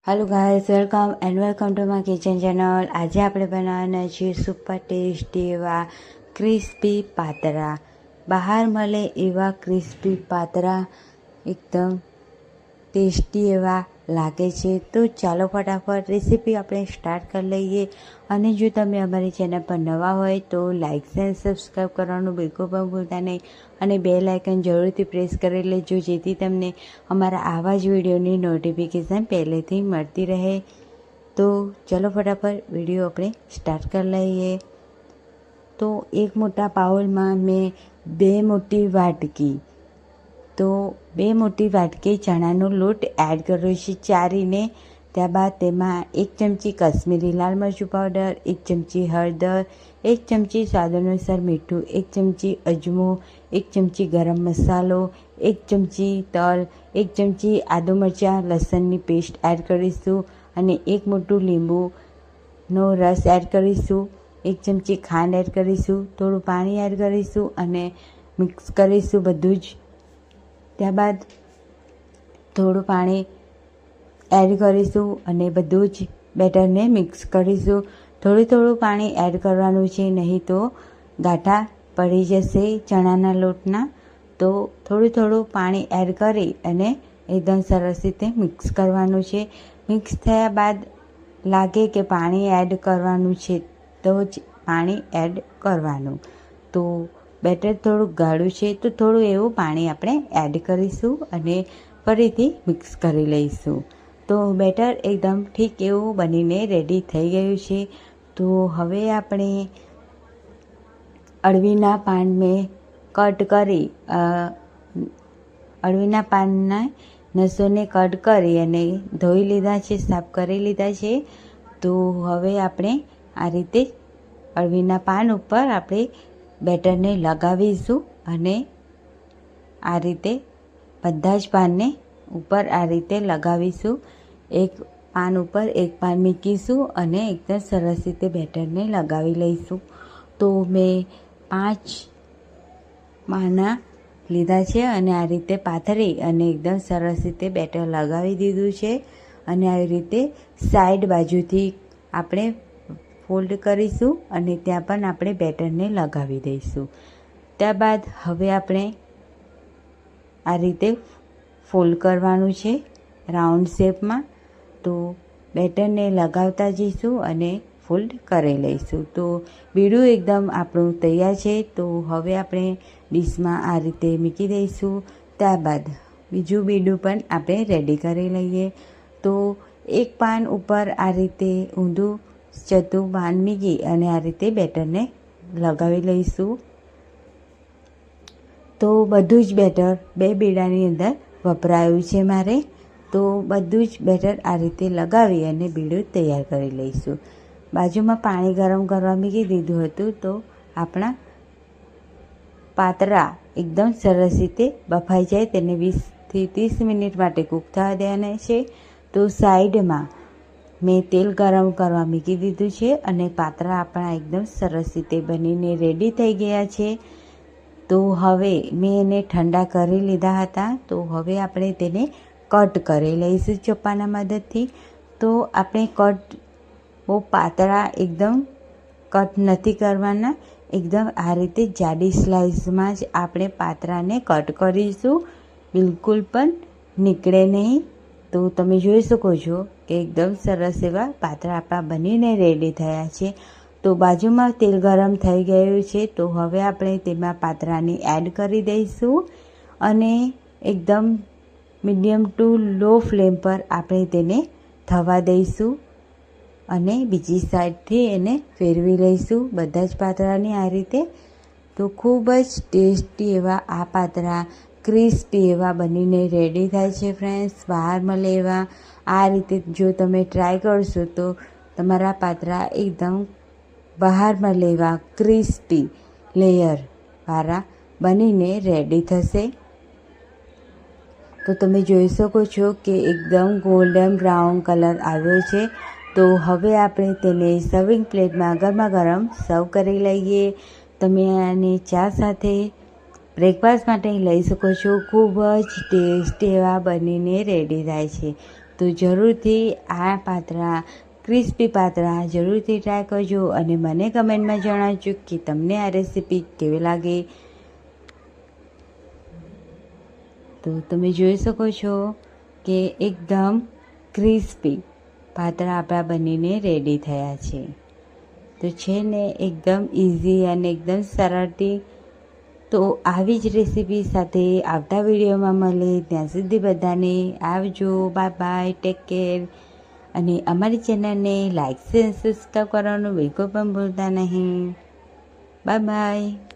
Hello guys, welcome and welcome to my kitchen channel. आज આપણે બનાવવાના છીએ સુપર ટેસ્ટી એવા ક્રિસ્પી પાતરા। બહાર મળે એવા ક્રિસ્પી પાતરા એકદમ ટેસ્ટી એવા લાગે છે। તો ચાલો ફટાફટ રેસીપી આપણે સ્ટાર્ટ કરી લઈએ। અને જો તમે અમારી ચેનલ પર નવા હોય તો લાઇક એન્ડ સબસ્ક્રાઈબ કરવાનું બિલકુલ પણ ભૂલતા નહીં અને બેલ આઇકન જરૂરથી પ્રેસ કરી લેજો, જેથી તમને અમારા આવા જ વિડીયોની નોટિફિકેશન પહેલેથી મળતી રહે। તો ચલો ફટાફટ વિડીયો આપણે સ્ટાર્ટ કરી લઈએ। તો એક મોટા બાઉલમાં મેં બે મોટી વાટકી ચણાનો લોટ એડ કર્યો છે ચારીને। ત્યારબાદ તેમાં 1 ચમચી કશ્મીરી લાલ મરચું પાવડર, 1 ચમચી હળદર, 1 ચમચી સ્વાદ અનુસાર મીઠું, 1 ચમચી અજમો, 1 ચમચી ગરમ મસાલો, 1 ચમચી તલ, 1 ચમચી આદુ મરચાં લસણની પેસ્ટ એડ કરીશું અને 1 મોટું લીંબુનો રસ એડ કરીશું, 1 ચમચી ખાંડ એડ કરીશું, થોડું પાણી એડ કરીશું અને મિક્સ કરીશું બધું જ। ત્યારબાદ થોડું પાણી એડ કરીશું અને બધું જ બેટરને મિક્સ કરીશું। થોડું પાણી એડ કરવાનું છે, નહીં તો ગાંઠા પડી જશે ચણાના લોટના। તો થોડું પાણી એડ કરી અને એકદમ સરસ રીતે મિક્સ કરવાનું છે। મિક્સ થયા બાદ લાગે કે પાણી એડ કરવાનું છે તો જ પાણી એડ કરવાનું। તો બેટર થોડુંક ગાઢું છે તો થોડું એવું પાણી આપણે એડ કરીશું અને ફરીથી મિક્સ કરી લઈશું। તો બેટર એકદમ ઠીક એવું બનીને રેડી થઈ ગયું છે। તો હવે આપણે અળવીના પાન મેં કટ કરી અળવીના પાનના નસોને કટ કરી અને ધોઈ લીધા છે, સાફ કરી લીધા છે। તો હવે આપણે આ રીતે અળવીના પાન ઉપર આપણે બેટરને લગાવીશું અને આ રીતે બધા જ પાનને ઉપર આ રીતે લગાવીશું। એક પાન ઉપર એક પાન મૂકીશું અને એકદમ સરસ રીતે બેટરને લગાવી લઈશું। તો મેં 5 પાના લીધા છે અને આ રીતે પાથરી અને એકદમ સરસ રીતે બેટર લગાવી દીધું છે અને આવી રીતે સાઈડ બાજુથી આપણે ફોલ્ડ કરીશું અને ત્યાં પણ આપણે બેટરને લગાવી દઈશું। ત્યારબાદ હવે આપણે આ રીતે ફોલ્ડ કરવાનું છે રાઉન્ડ શેપમાં। તો બેટરને લગાવતા જઈશું અને ફોલ્ડ કરી લઈશું। તો બીડું એકદમ આપણું તૈયાર છે। તો હવે આપણે ડીશમાં આ રીતે મૂકી દઈશું। ત્યારબાદ બીજું બીડું પણ આપણે રેડી કરી લઈએ। તો એક પાન ઉપર આ રીતે ઊંધું ચતું પાન મૂકી અને આ રીતે બેટરને લગાવી લઈશું। તો બધું જ બેટર બે બીડાની અંદર વપરાયું છે મારે। તો બધું જ બેટર આ રીતે લગાવી અને બીડું તૈયાર કરી લઈશું। બાજુમાં પાણી ગરમ કરવા મૂકી દીધું હતું। તો આપણા પાતરા એકદમ સરસ રીતે બફાઈ જાય તેને 20થી 30 મિનિટ માટે કૂક થવા દેવાના છે। તો સાઈડમાં મેં તેલ ગરમ કરવા મૂકી દીધું છે અને પાતરા આપણા એકદમ સરસ રીતે બનીને રેડી થઈ ગયા છે। તો હવે મેં એને ઠંડા કરી લીધા હતા। તો હવે આપણે તેને કટ કરી લઈશું ચપ્પાના મદદથી। તો આપણે બહુ પાતળા એકદમ કટ નથી કરવાના, એકદમ આ રીતે જાડી સ્લાઇસમાં જ આપણે પાતરાને કટ કરીશું, બિલકુલ પણ નીકળે નહીં। તો તમે જોઈ શકો છો કે એકદમ સરસ એવા પાતરા આપણા બનીને રેડી થયા છે। તો બાજુમાં તેલ ગરમ થઈ ગયું છે। તો હવે આપણે તેમાં પાતરાને એડ કરી દઈશું અને એકદમ મીડિયમ ટુ લો ફ્લેમ પર આપણે તેને થવા દઈશું અને બીજી સાઈડથી એને ફેરવી લઈશું બધા જ પાતરાને આ રીતે। તો ખૂબ જ ટેસ્ટી એવા આ પાતરા ક્રિસ્પી એવા બનીને રેડી થાય છે ફ્રેન્ડ્સ। બહાર મળે એવા આ રીતે જો તમે ટ્રાય કરશો તો તમારા પાતરા એકદમ બહાર મળે એવા ક્રિસ્પી લેયરવાળા બનીને રેડી થશે। તો તમે જોઈ શકો છો કે એકદમ ગોલ્ડન બ્રાઉન કલર આવ્યો છે। તો હવે આપણે તેને સર્વિંગ પ્લેટમાં ગરમા ગરમ સર્વ કરી લઈએ। તમે આને ચા સાથે બ્રેકફાસ્ટ માટે લઈ શકો છો। ખૂબ જ ટેસ્ટી એવા બનીને રેડી થાય છે। તો જરૂરથી આ પાતરા ક્રિસ્પી પાતરા જરૂરથી ટ્રાય કરજો અને મને કમેન્ટમાં જણાવજો કે તમને આ રેસીપી કેવી લાગે. તો તમે જોઈ શકો છો કે એકદમ ક્રિસ્પી પાતરા આપણા બનીને રેડી થયા છે. તો છે ને એકદમ ઇઝી અને એકદમ સરળથી. તો આવી જ રેસીપી સાથે આવતા વિડીયોમાં મળે ત્યાં સુધી બધાને આવજો. Bye bye, take care. અને અમારી ચેનલને લાઈક શેર સબસ્ક્રાઈબ કરવાનું બિલકુલ પણ ભૂલતા નહીં. Bye bye.